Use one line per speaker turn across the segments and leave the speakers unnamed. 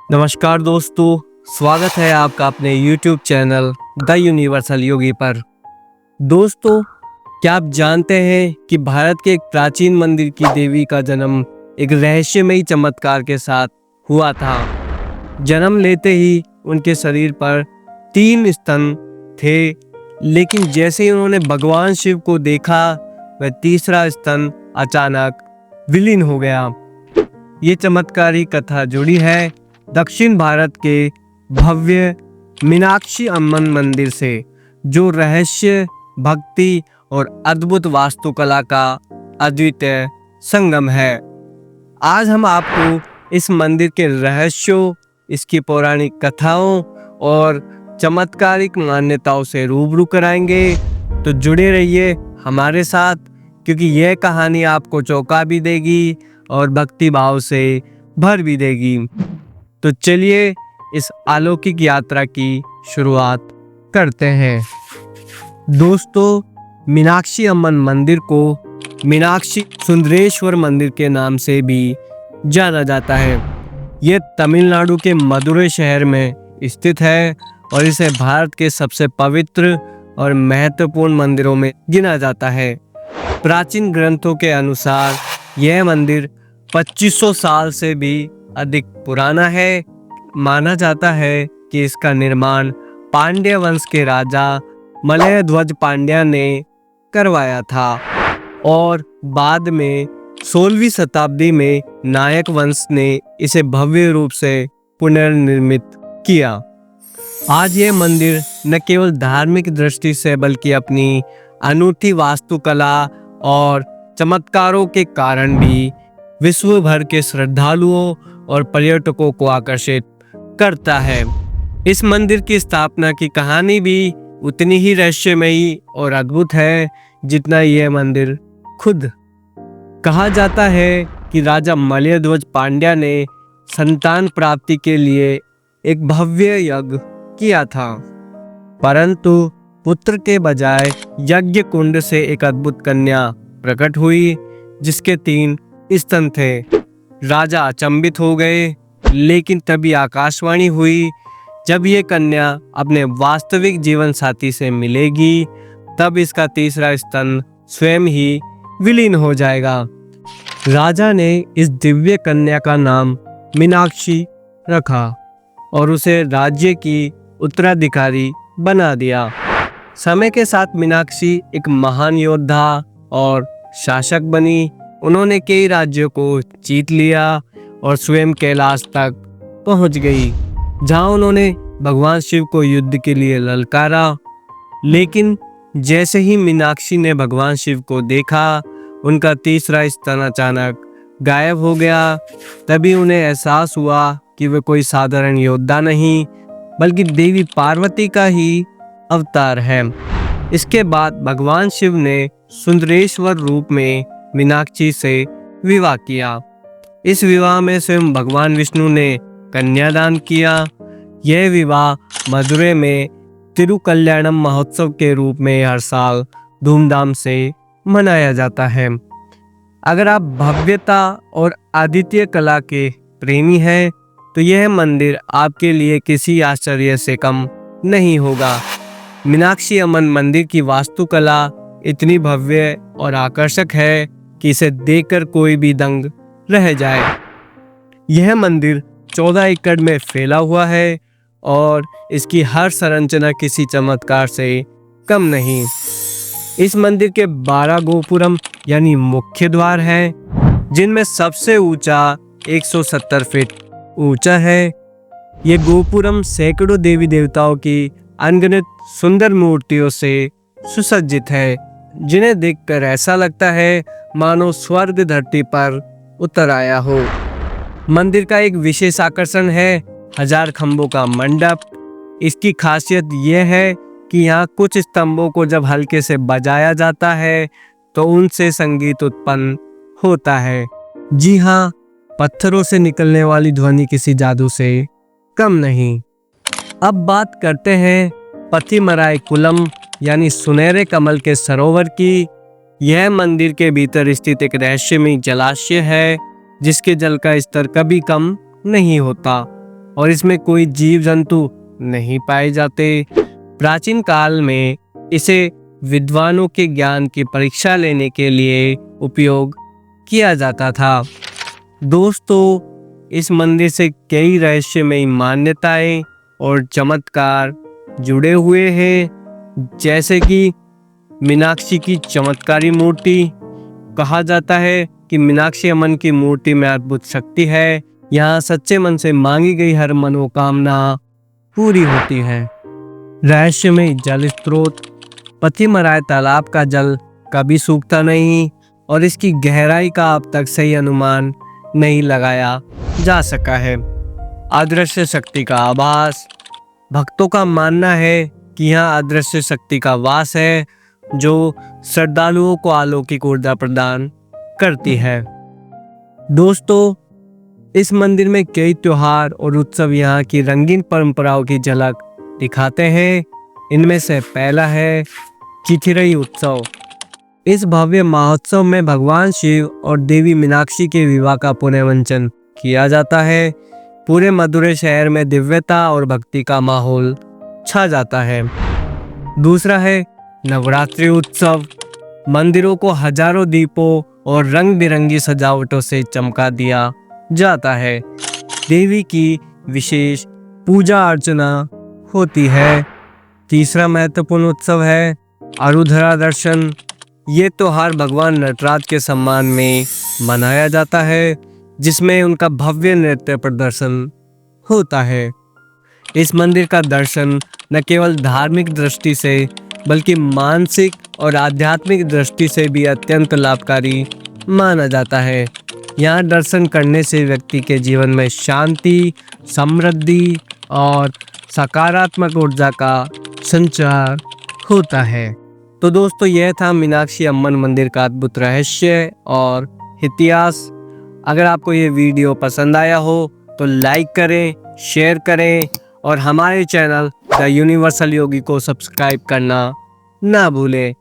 नमस्कार दोस्तों, स्वागत है आपका अपने YouTube चैनल द यूनिवर्सल योगी पर। दोस्तों, क्या आप जानते हैं कि भारत के एक प्राचीन मंदिर की देवी का जन्म एक रहस्यमयी चमत्कार के साथ हुआ था। जन्म लेते ही उनके शरीर पर 3 स्तन थे, लेकिन जैसे ही उन्होंने भगवान शिव को देखा, वह तीसरा स्तन अचानक विलीन हो गया। ये चमत्कारी कथा जुड़ी है दक्षिण भारत के भव्य मीनाक्षी अम्मन मंदिर से, जो रहस्य, भक्ति और अद्भुत वास्तुकला का अद्वितीय संगम है। आज हम आपको इस मंदिर के रहस्यों, इसकी पौराणिक कथाओं और चमत्कारिक मान्यताओं से रूबरू कराएंगे। तो जुड़े रहिए हमारे साथ, क्योंकि यह कहानी आपको चौंका भी देगी और भक्ति भाव से भर भी देगी। तो चलिए इस अलौकिक यात्रा की शुरुआत करते हैं। दोस्तों, मीनाक्षी अम्मन मंदिर को मीनाक्षी सुंदरेश्वर मंदिर के नाम से भी जाना जाता है। यह तमिलनाडु के मदुरै शहर में स्थित है और इसे भारत के सबसे पवित्र और महत्वपूर्ण मंदिरों में गिना जाता है। प्राचीन ग्रंथों के अनुसार यह मंदिर 2500 साल से भी अधिक पुराना है। माना जाता है कि इसका निर्माण पांड्य वंश के राजा मलयध्वज पांड्या ने करवाया था और बाद में 16वीं शताब्दी में नायक वंश ने इसे भव्य रूप से पुनर्निर्मित किया। आज यह मंदिर न केवल धार्मिक दृष्टि से बल्कि अपनी अनूठी वास्तुकला और चमत्कारों के कारण भी विश्व भर के श्रद्धालुओं और पर्यटकों को आकर्षित करता है। इस मंदिर की स्थापना की कहानी भी उतनी ही रहस्यमयी और अद्भुत है जितना यह मंदिर खुद। कहा जाता है कि राजा मलयध्वज पांड्या ने संतान प्राप्ति के लिए एक भव्य यज्ञ किया था, परंतु पुत्र के बजाय यज्ञ कुंड से एक अद्भुत कन्या प्रकट हुई जिसके 3 स्तन थे। राजा अचंभित हो गए, लेकिन तभी आकाशवाणी हुई, जब ये कन्या अपने वास्तविक जीवन साथी से मिलेगी तब इसका तीसरा स्तन स्वयं ही विलीन हो जाएगा। राजा ने इस दिव्य कन्या का नाम मीनाक्षी रखा और उसे राज्य की उत्तराधिकारी बना दिया। समय के साथ मीनाक्षी एक महान योद्धा और शासक बनी। उन्होंने कई राज्यों को जीत लिया और स्वयं कैलाश तक पहुंच गई, जहां उन्होंने भगवान शिव को युद्ध के लिए ललकारा। लेकिन जैसे ही मीनाक्षी ने भगवान शिव को देखा, उनका तीसरा स्तन अचानक गायब हो गया। तभी उन्हें एहसास हुआ कि वे कोई साधारण योद्धा नहीं बल्कि देवी पार्वती का ही अवतार है। इसके बाद भगवान शिव ने सुंदरेश्वर रूप में मीनाक्षी से विवाह किया। इस विवाह में स्वयं भगवान विष्णु ने कन्यादान किया। यह विवाह मदुरै में तिरुकल्याणम महोत्सव के रूप में हर साल धूमधाम से मनाया जाता है। अगर आप भव्यता और अद्वितीय कला के प्रेमी हैं तो यह मंदिर आपके लिए किसी आश्चर्य से कम नहीं होगा। मीनाक्षी अम्मन मंदिर की वास्तुकला इतनी भव्य और आकर्षक है कि इसे देखकर कोई भी दंग रह जाए। यह मंदिर 14 एकड़ में फैला हुआ है और इसकी हर संरचना किसी चमत्कार से कम नहीं। इस मंदिर के 12 गोपुरम यानी मुख्य द्वार हैं, जिनमें सबसे ऊंचा 170 फीट ऊंचा है। ये गोपुरम सैकड़ों देवी देवताओं की अनगिनत सुंदर मूर्तियों से सुसज्जित है, जिन्हें देखकर ऐसा लगता है मानो स्वर्ग धरती पर उतर आया हो। मंदिर का एक विशेष आकर्षण है 1000 खंभों का मंडप। इसकी खासियत यह है कि यहाँ कुछ स्तंभों को जब हल्के से बजाया जाता है तो उनसे संगीत उत्पन्न होता है। जी हाँ, पत्थरों से निकलने वाली ध्वनि किसी जादू से कम नहीं। अब बात करते हैं पथिमराय कुलम यानी सुनहरे कमल के सरोवर की। यह मंदिर के भीतर स्थित एक रहस्यमयी जलाशय है जिसके जल का स्तर कभी कम नहीं होता और इसमें कोई जीव जंतु नहीं पाए जाते। प्राचीन काल में इसे विद्वानों के ज्ञान की परीक्षा लेने के लिए उपयोग किया जाता था। दोस्तों, इस मंदिर से कई रहस्यमयी मान्यताएं और चमत्कार जुड़े हुए हैं, जैसे कि मीनाक्षी की चमत्कारी मूर्ति। कहा जाता है कि मीनाक्षी अम्मन की मूर्ति में अद्भुत शक्ति है। यहाँ सच्चे मन से मांगी गई हर मनोकामना पूरी होती है। रहस्यमय जल स्रोत। पथिमराय तालाब का जल कभी सूखता नहीं और इसकी गहराई का अब तक सही अनुमान नहीं लगाया जा सका है। अदृश्य शक्ति का आभास। भक्तों का मानना है कि यहाँ अदृश्य शक्ति का वास है जो श्रद्धालुओं को अलौकिक ऊर्जा प्रदान करती है। दोस्तों, इस मंदिर में कई त्योहार और उत्सव यहाँ की रंगीन परंपराओं की झलक दिखाते हैं। इनमें से पहला है चिथिरई उत्सव। इस भव्य महोत्सव में भगवान शिव और देवी मीनाक्षी के विवाह का पुनर्वंचन किया जाता है। पूरे मदुरै शहर में दिव्यता और भक्ति का माहौल छा जाता है। दूसरा है नवरात्रि उत्सव। मंदिरों को हजारों दीपों और रंग बिरंगी सजावटों से चमका दिया जाता है। देवी की विशेष पूजा अर्चना होती है। तीसरा महत्वपूर्ण उत्सव है आरुद्रा दर्शन। ये त्योहार भगवान नटराज के सम्मान में मनाया जाता है, जिसमें उनका भव्य नृत्य प्रदर्शन होता है। इस मंदिर का दर्शन न केवल धार्मिक दृष्टि से बल्कि मानसिक और आध्यात्मिक दृष्टि से भी अत्यंत लाभकारी माना जाता है। यहाँ दर्शन करने से व्यक्ति के जीवन में शांति, समृद्धि और सकारात्मक ऊर्जा का संचार होता है। तो दोस्तों, यह था मीनाक्षी अम्मन मंदिर का अद्भुत रहस्य और इतिहास। अगर आपको ये वीडियो पसंद आया हो तो लाइक करें, शेयर करें और हमारे चैनल द यूनिवर्सल योगी को सब्सक्राइब करना ना भूलें।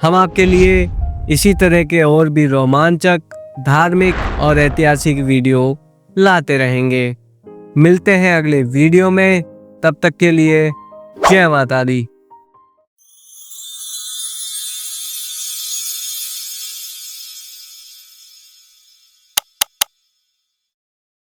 हम आपके लिए इसी तरह के और भी रोमांचक, धार्मिक और ऐतिहासिक वीडियो लाते रहेंगे। मिलते हैं अगले वीडियो में। तब तक के लिए जय माता दी।